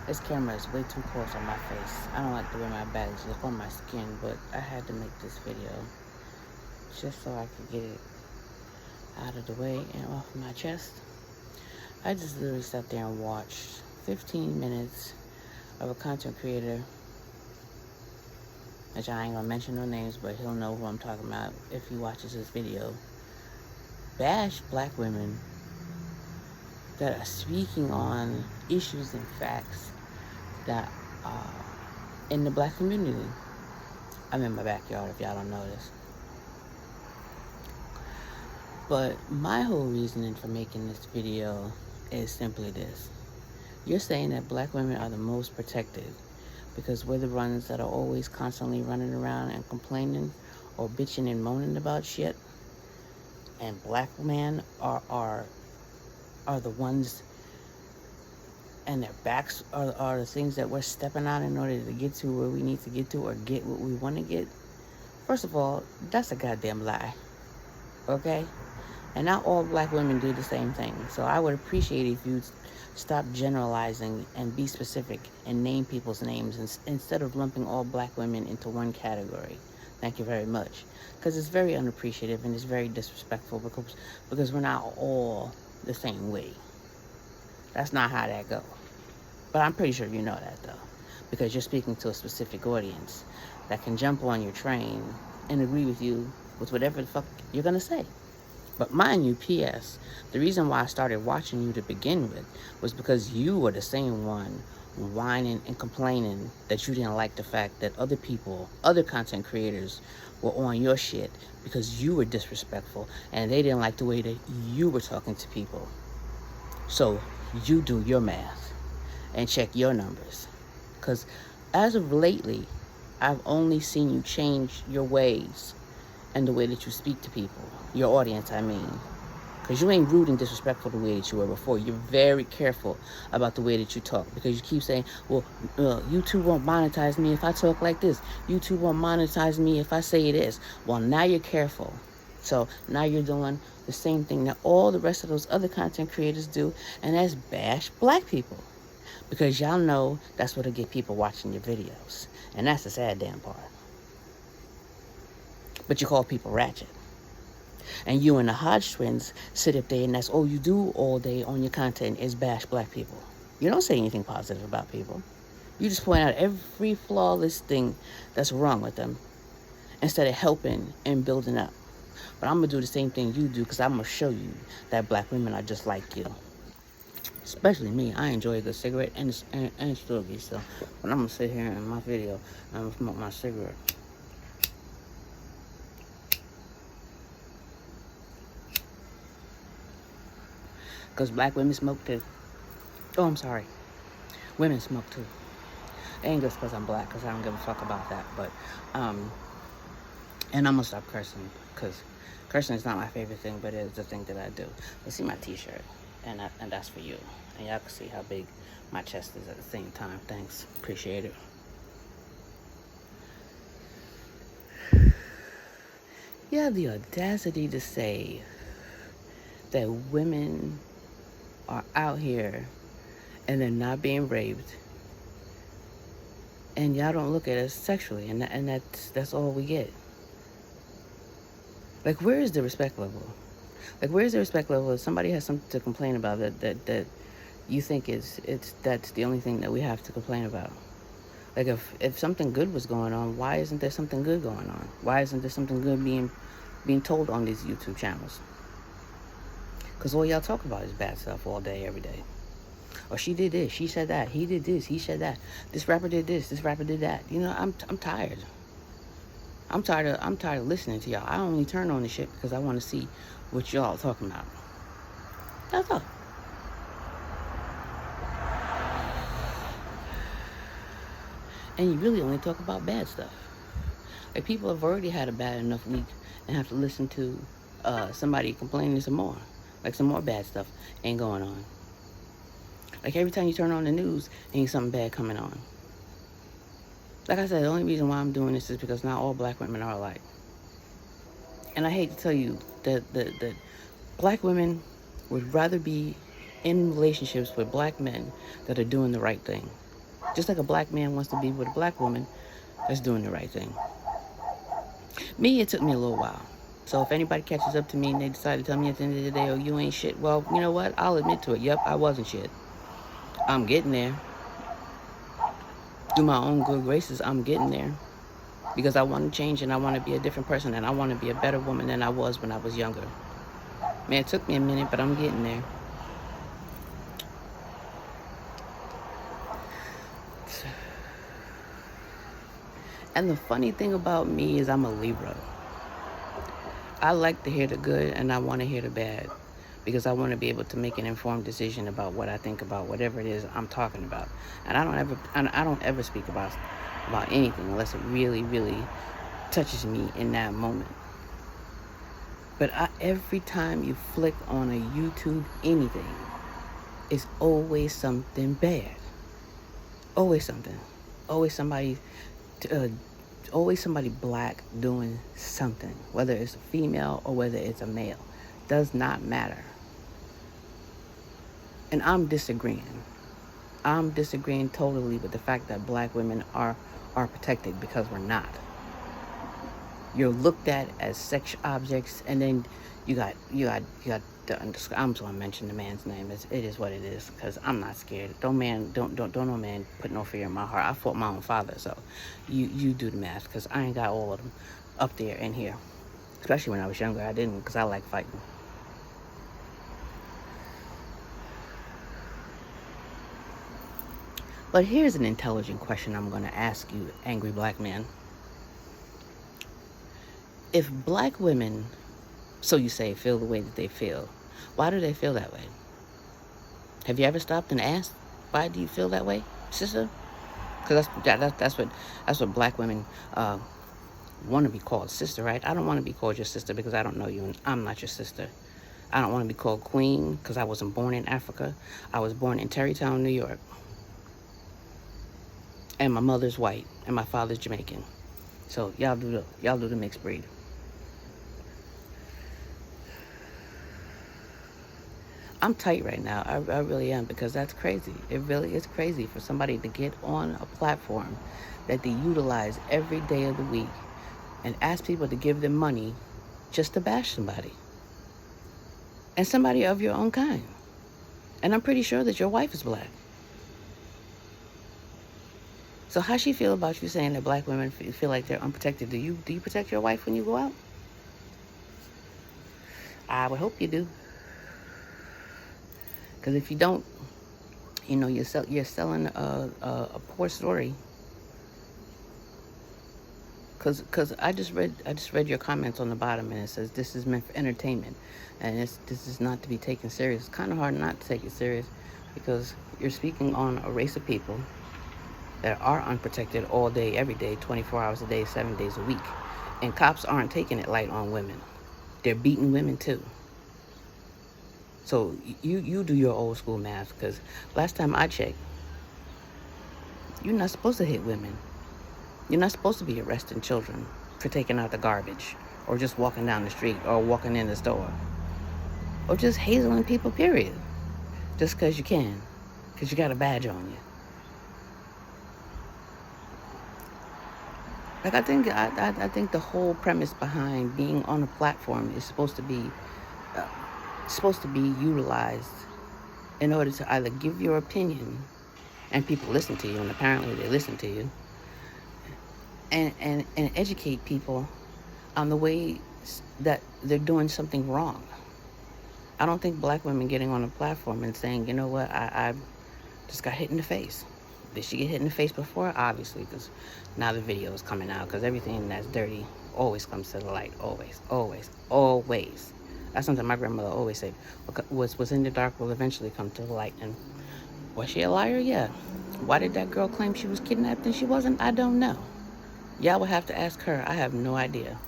This camera is way too close on my face. I don't like the way my bags look on my skin, but I had to make this video just so I could get it out of the way and off my chest. I just literally sat there and watched 15 minutes of a content creator, which I ain't gonna mention no names, but he'll know who I'm talking about if he watches this video, bash black women that are speaking on issues and facts that are in the black community. I'm in my backyard if y'all don't know this. But my whole reasoning for making this video is simply this. You're saying that black women are the most protected because we're the ones that are always constantly running around and complaining or bitching and moaning about shit. And black men are the ones, and their backs are the things that we're stepping on in order to get to where we need to get to or get what we want to get. First of all, that's a goddamn lie. Okay? And not all black women do the same thing. So I would appreciate if you'd stop generalizing and be specific and name people's names instead of lumping all black women into one category. Thank you very much. Because it's very unappreciative and it's very disrespectful because we're not all the same way. That's not how that goes. But I'm pretty sure you know that, though, because you're speaking to a specific audience that can jump on your train and agree with you with whatever the fuck you're going to say. But mind you, P.S., the reason why I started watching you to begin with was because you were the same one whining and complaining that you didn't like the fact that other people, other content creators, were on your shit because you were disrespectful and they didn't like the way that you were talking to people. So you do your math and check your numbers. Because as of lately, I've only seen you change your ways and the way that you speak to people. Your audience, I mean. Because you ain't rude and disrespectful the way that you were before. You're very careful about the way that you talk. Because you keep saying, well, YouTube won't monetize me if I talk like this. YouTube won't monetize me if I say this. Well, now you're careful. So now you're doing the same thing that all the rest of those other content creators do, and that's bash black people. Because y'all know that's what'll get people watching your videos. And that's the sad damn part. But you call people ratchet. And you and the Hodge twins sit up there and that's all you do all day on your content is bash black people. You don't say anything positive about people. You just point out every flawless thing that's wrong with them instead of helping and building up. But I'm going to do the same thing you do because I'm going to show you that black women are just like you. Especially me. I enjoy a good cigarette and stogie. So when I'm going to sit here in my video and I'm going to smoke my cigarette. Because black women smoke too. Oh, I'm sorry. Women smoke too. It ain't just because I'm black, because I don't give a fuck about that. But, and I'm going to stop cursing, because cursing is not my favorite thing, but it is the thing that I do. You see my t-shirt, and that's for you. And y'all can see how big my chest is at the same time. Thanks. Appreciate it. You have the audacity to say that women are out here and they're not being raped, and y'all don't look at us sexually, and that's all we get. Like, where is the respect level? Like, where's the respect level if somebody has something to complain about that you think that's the only thing that we have to complain about? Like, if something good was going on, why isn't there something good going on? Why isn't there something good being told on these YouTube channels? Because all y'all talk about is bad stuff all day, every day. Or she did this, she said that, he did this, he said that. This rapper did this, this rapper did that. You know, I'm tired. I'm tired of listening to y'all. I only turn on the shit because I want to see what y'all talking about. That's all. And you really only talk about bad stuff. Like, people have already had a bad enough week and have to listen to somebody complaining some more. Like, some more bad stuff ain't going on. Like, every time you turn on the news, ain't something bad coming on. Like I said, the only reason why I'm doing this is because not all black women are alike. And I hate to tell you that black women would rather be in relationships with black men that are doing the right thing. Just like a black man wants to be with a black woman that's doing the right thing. Me, it took me a little while. So if anybody catches up to me and they decide to tell me at the end of the day, oh, you ain't shit, well, you know what? I'll admit to it. Yep, I wasn't shit. I'm getting there. Through my own good graces, I'm getting there. Because I want to change and I want to be a different person and I want to be a better woman than I was when I was younger. Man, it took me a minute, but I'm getting there. And the funny thing about me is I'm a Libra. I like to hear the good and I want to hear the bad because I want to be able to make an informed decision about what I think about whatever it is I'm talking about. And I don't ever speak about anything unless it really, really touches me in that moment. But every time you flick on a YouTube anything, it's always something bad. Always something. Always somebody black doing something, whether it's a female or whether it's a male. Does not matter. And I'm disagreeing. I'm disagreeing totally with the fact that black women are protected, because we're not. You're looked at as sex objects, and then you got I'm just gonna mention the man's name. It is what it is, because I'm not scared. Don't no man put no fear in my heart. I fought my own father, so you do the math, because I ain't got all of them up there in here. Especially when I was younger, I didn't, because I like fighting. But here's an intelligent question I'm going to ask you, angry black man. If black women, so you say, feel the way that they feel, why do they feel that way? Have you ever stopped and asked, why do you feel that way, sister? Because that's what black women want to be called, sister, right? I don't want to be called your sister because I don't know you and I'm not your sister. I don't want to be called queen because I wasn't born in Africa. I was born in Terrytown, New York. And my mother's white and my father's Jamaican. So y'all do the mixed breed. I'm tight right now. I really am, because that's crazy. It really is crazy for somebody to get on a platform that they utilize every day of the week and ask people to give them money just to bash somebody. And somebody of your own kind. And I'm pretty sure that your wife is black. So how she feel about you saying that black women feel like they're unprotected? Do you protect your wife when you go out? I would hope you do. Because if you don't, you're selling a poor story. Because I just read your comments on the bottom, and it says this is meant for entertainment, and this is not to be taken serious. It's kind of hard not to take it serious, because you're speaking on a race of people that are unprotected all day, every day, 24 hours a day, 7 days a week. And cops aren't taking it light on women. They're beating women too. So you do your old school math, because last time I checked, you're not supposed to hit women. You're not supposed to be arresting children for taking out the garbage, or just walking down the street, or walking in the store, or just hazeling people, period. Just because you can, because you got a badge on you. Like, I think the whole premise behind being on a platform is supposed to be utilized in order to either give your opinion, and people listen to you, and apparently they listen to you, and educate people on the way that they're doing something wrong. I don't think black women getting on a platform and saying, you know what, I just got hit in the face. Did she get hit in the face before? Obviously, because now the video is coming out, because everything that's dirty always comes to the light. Always, always, always. That's something my grandmother always said. What's in the dark will eventually come to the light. And was she a liar? Yeah. Why did that girl claim she was kidnapped and she wasn't? I don't know. Y'all would have to ask her. I have no idea.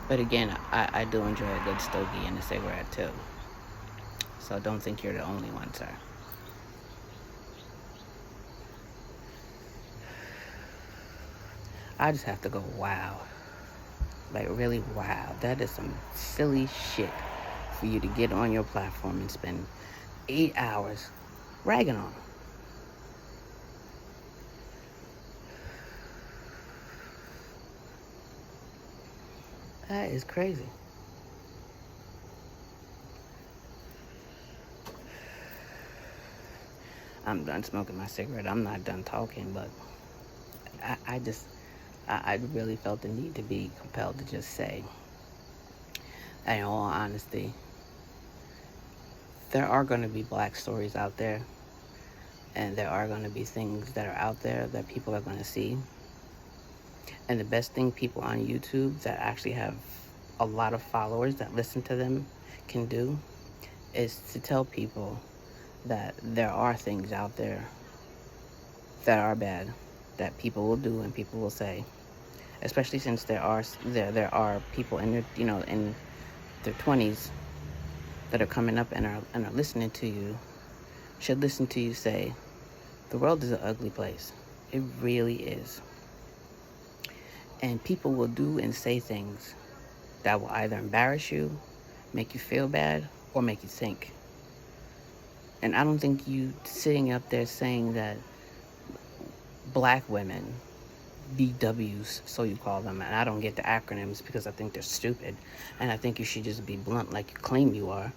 But again, I do enjoy a good stogie and a cigarette too. So don't think you're the only one, sir. I just have to go, wow. Like, really, wow. That is some silly shit for you to get on your platform and spend 8 hours ragging on them. That is crazy. I'm done smoking my cigarette. I'm not done talking, but I really felt the need to be compelled to just say, in all honesty, there are going to be black stories out there, and there are going to be things that are out there that people are going to see. And the best thing people on YouTube that actually have a lot of followers that listen to them can do is to tell people that there are things out there that are bad, that people will do and people will say, especially since there are people in their, in their 20s that are coming up and are listening to you, should listen to you say, the world is an ugly place. It really is. And people will do and say things that will either embarrass you, make you feel bad, or make you think. And I don't think you sitting up there saying that black women, BWs, so you call them, and I don't get the acronyms because I think they're stupid, and I think you should just be blunt like you claim you are,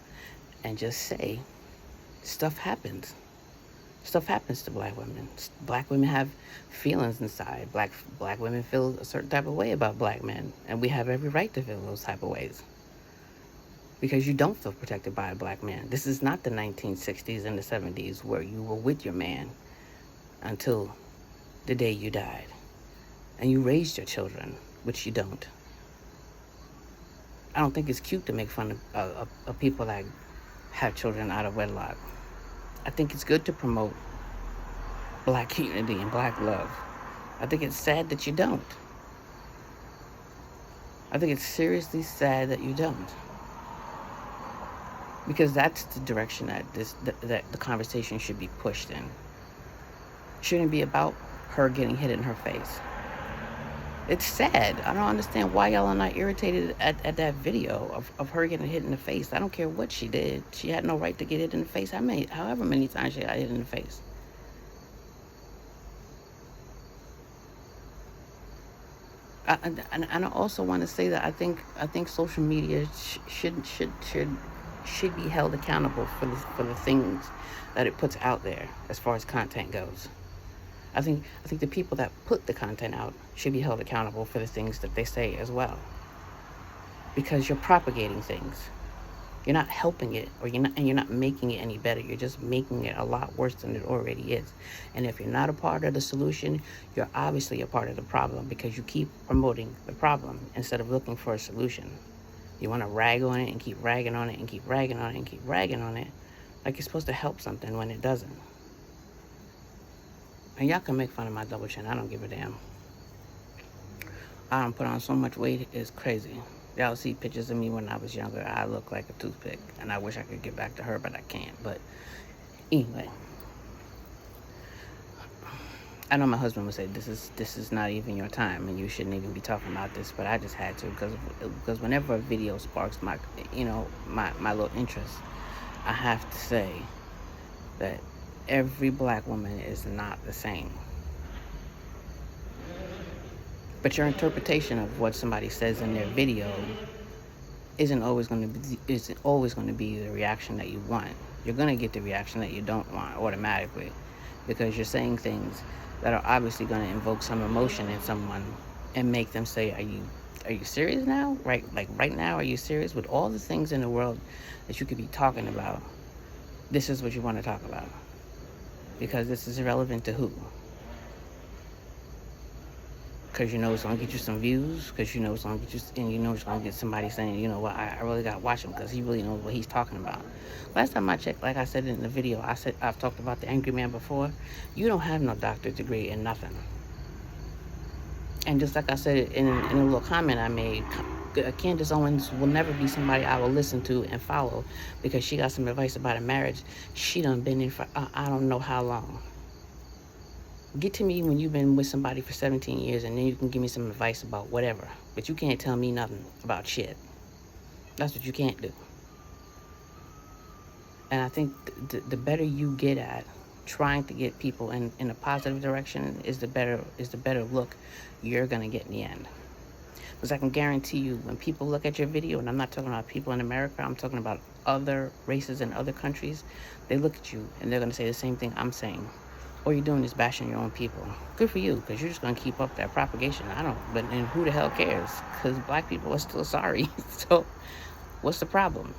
and just say, stuff happens. Stuff happens to black women. Black women have feelings inside. Black women feel a certain type of way about black men, and we have every right to feel those type of ways. Because you don't feel protected by a black man. This is not the 1960s and the 70s where you were with your man until the day you died. And you raised your children, which you don't. I don't think it's cute to make fun of people that have children out of wedlock. I think it's good to promote black unity and black love. I think it's sad that you don't. I think it's seriously sad that you don't. Because that's the direction that the conversation should be pushed in. It shouldn't be about her getting hit in her face. It's sad. I don't understand why y'all are not irritated at that video of her getting hit in the face. I don't care what she did. She had no right to get hit in the face. However many times she got hit in the face. And I also want to say that I think social media should be held accountable for the things that it puts out there as far as content goes. I think the people that put the content out should be held accountable for the things that they say as well. Because you're propagating things. You're not helping it, you're not making it any better. You're just making it a lot worse than it already is. And if you're not a part of the solution, you're obviously a part of the problem, because you keep promoting the problem instead of looking for a solution. You want to rag on it and keep ragging on it and keep ragging on it and keep ragging on it like it's supposed to help something when it doesn't. And y'all can make fun of my double chin. I don't give a damn. I don't put on so much weight, it's crazy. Y'all see pictures of me when I was younger. I look like a toothpick, and I wish I could get back to her, but I can't. But anyway, I know my husband would say this is not even your time, and you shouldn't even be talking about this. But I just had to, because whenever a video sparks my little interest, I have to say that every black woman is not the same. But your interpretation of what somebody says in their video isn't always going to be the reaction that you want. You're going to get the reaction that you don't want automatically, because you're saying things that are obviously going to invoke some emotion in someone and make them say, are you serious now? Right now, are you serious? With all the things in the world that you could be talking about, this is what you want to talk about. Because this is irrelevant to who? Because you know it's going to get you some views, because you know it's going to get you, and you know it's going to get somebody saying, you know what, I really got to watch him because he really knows what he's talking about. Last time I checked, like I said in the video, I've talked about the angry man before. You don't have no doctorate degree in nothing. And just like I said in a little comment I made, Candace Owens will never be somebody I will listen to and follow, because she got some advice about a marriage she done been in for I don't know how long. Get to me when you've been with somebody for 17 years, and then you can give me some advice about whatever. But you can't tell me nothing about shit. That's what you can't do. And I think the better you get at trying to get people in a positive direction is the better look you're gonna get in the end. Because I can guarantee you, when people look at your video, and I'm not talking about people in America, I'm talking about other races in other countries, they look at you and they're gonna say the same thing I'm saying. All you're doing is bashing your own people. Good for you, because you're just gonna keep up that propagation. And who the hell cares? Because black people are still sorry. So what's the problem?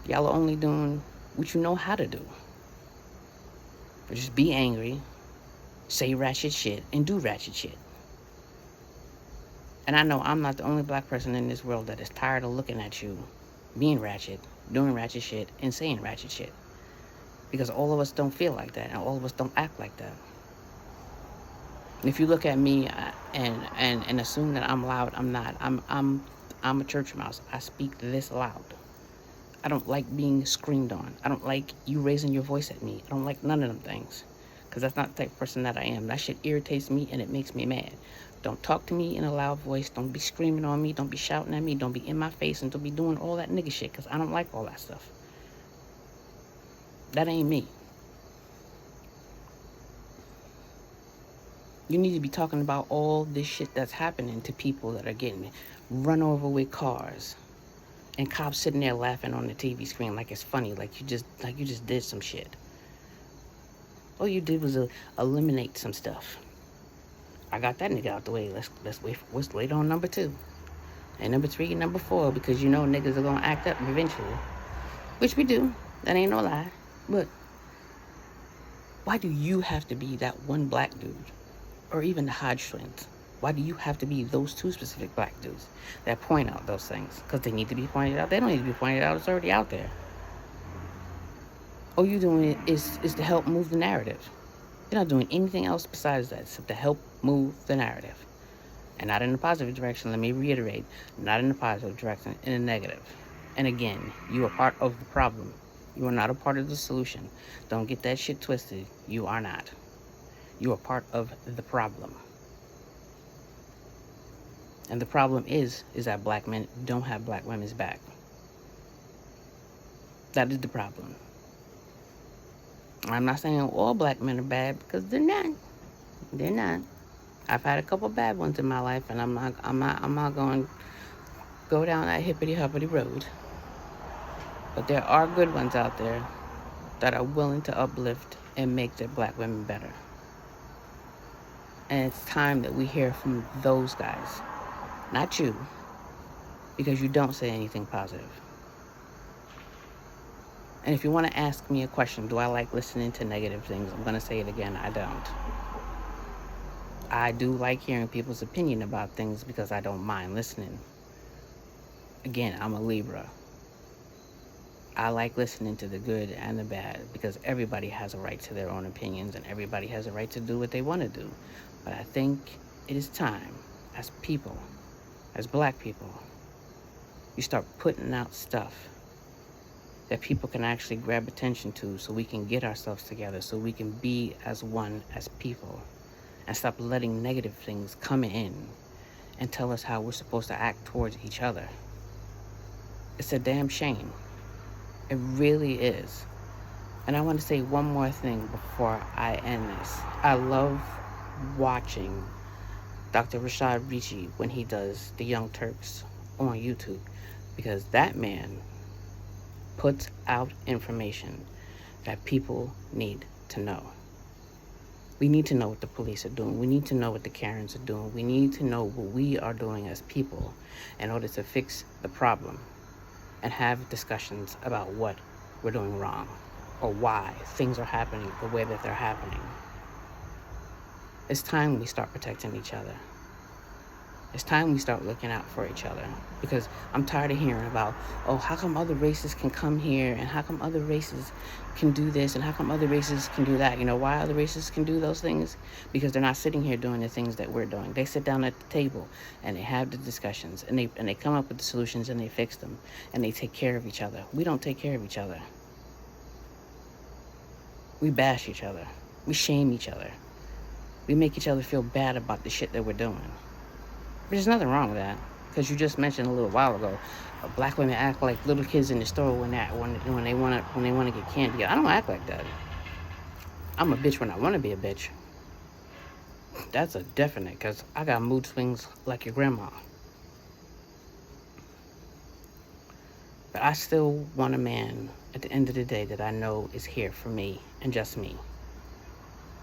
Y'all are only doing what you know how to do. Just be angry, say ratchet shit, and do ratchet shit. And I know I'm not the only black person in this world that is tired of looking at you being ratchet, doing ratchet shit, and saying ratchet shit. Because all of us don't feel like that, and all of us don't act like that. And if you look at me and assume that I'm loud, I'm not. I'm a church mouse. I speak this loud. I don't like being screamed on. I don't like you raising your voice at me. I don't like none of them things. Because that's not the type of person that I am. That shit irritates me and it makes me mad. Don't talk to me in a loud voice. Don't be screaming on me. Don't be shouting at me. Don't be in my face. And don't be doing all that nigga shit. Because I don't like all that stuff. That ain't me. You need to be talking about all this shit that's happening to people that are getting run over with cars. And cops sitting there laughing on the TV screen like it's funny, like you just did some shit. All you did was eliminate some stuff. I got that nigga out the way. Let's wait on number 2. And number 3 and number 4, because you know niggas are gonna act up eventually. Which we do. That ain't no lie. But why do you have to be that one black dude? Or even the Hodge twins? Why do you have to be those 2 specific black dudes that point out those things? Because they need to be pointed out. They don't need to be pointed out. It's already out there. All you're doing is to help move the narrative. You're not doing anything else besides that, except to help move the narrative. And not in a positive direction. Let me reiterate. Not in a positive direction, in a negative. And again, you are part of the problem. You are not a part of the solution. Don't get that shit twisted. You are not. You are part of the problem. And the problem is that black men don't have black women's back. That is the problem. I'm not saying all black men are bad, because they're not. They're not. I've had a couple bad ones in my life, and I'm not going to go down that hippity-hoppity road. But there are good ones out there that are willing to uplift and make their black women better. And it's time that we hear from those guys. Not you, because you don't say anything positive. And if you want to ask me a question, do I like listening to negative things? I'm going to say it again, I don't. I do like hearing people's opinion about things because I don't mind listening. Again, I'm a Libra. I like listening to the good and the bad because everybody has a right to their own opinions and everybody has a right to do what they want to do. But I think it is time, as people, as black people, you start putting out stuff that people can actually grab attention to, so we can get ourselves together, so we can be as one as people, and stop letting negative things come in and tell us how we're supposed to act towards each other. It's a damn shame. It really is. And I want to say one more thing before I end this. I love watching Dr. Rashad Ricci when he does the Young Turks on YouTube, because that man puts out information that people need to know. We need to know what the police are doing. We need to know what the Karens are doing. We need to know what we are doing as people in order to fix the problem and have discussions about what we're doing wrong or why things are happening the way that they're happening. It's time we start protecting each other. It's time we start looking out for each other, because I'm tired of hearing about, oh, how come other races can come here, and how come other races can do this, and how come other races can do that? You know why other races can do those things? Because they're not sitting here doing the things that we're doing. They sit down at the table and they have the discussions, and they come up with the solutions, and they fix them, and they take care of each other. We don't take care of each other. We bash each other. We shame each other. We make each other feel bad about the shit that we're doing. There's nothing wrong with that. Because you just mentioned a little while ago, black women act like little kids in the store when they wanna get candy. I don't act like that. I'm a bitch when I wanna be a bitch. That's a definite, because I got mood swings like your grandma. But I still want a man at the end of the day that I know is here for me and just me.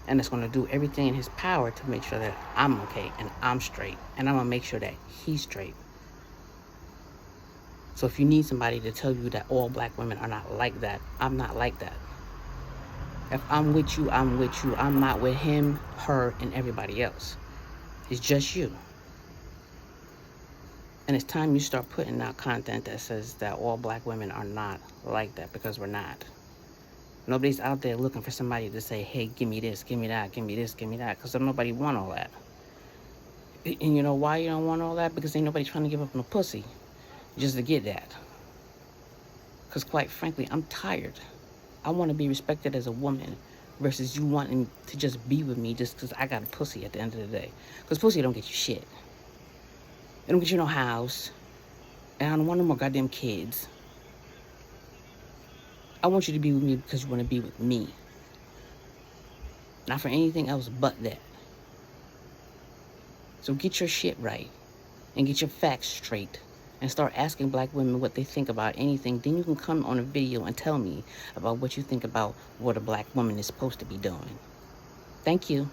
And it's going to do everything in his power to make sure that I'm okay and I'm straight. And I'm going to make sure that he's straight. So if you need somebody to tell you that all black women are not like that, I'm not like that. If I'm with you, I'm with you. I'm not with him, her, and everybody else. It's just you. And it's time you start putting out content that says that all black women are not like that, because we're not. Nobody's out there looking for somebody to say, hey, give me this, give me that, give me this, give me that, because nobody want all that. And you know why you don't want all that? Because ain't nobody trying to give up no pussy just to get that. Because quite frankly, I'm tired. I want to be respected as a woman versus you wanting to just be with me just because I got a pussy at the end of the day. Because pussy don't get you shit. It don't get you no house. And I don't want no more goddamn kids. I want you to be with me because you want to be with me. Not for anything else but that. So get your shit right. And get your facts straight. And start asking black women what they think about anything. Then you can come on a video and tell me about what you think about what a black woman is supposed to be doing. Thank you.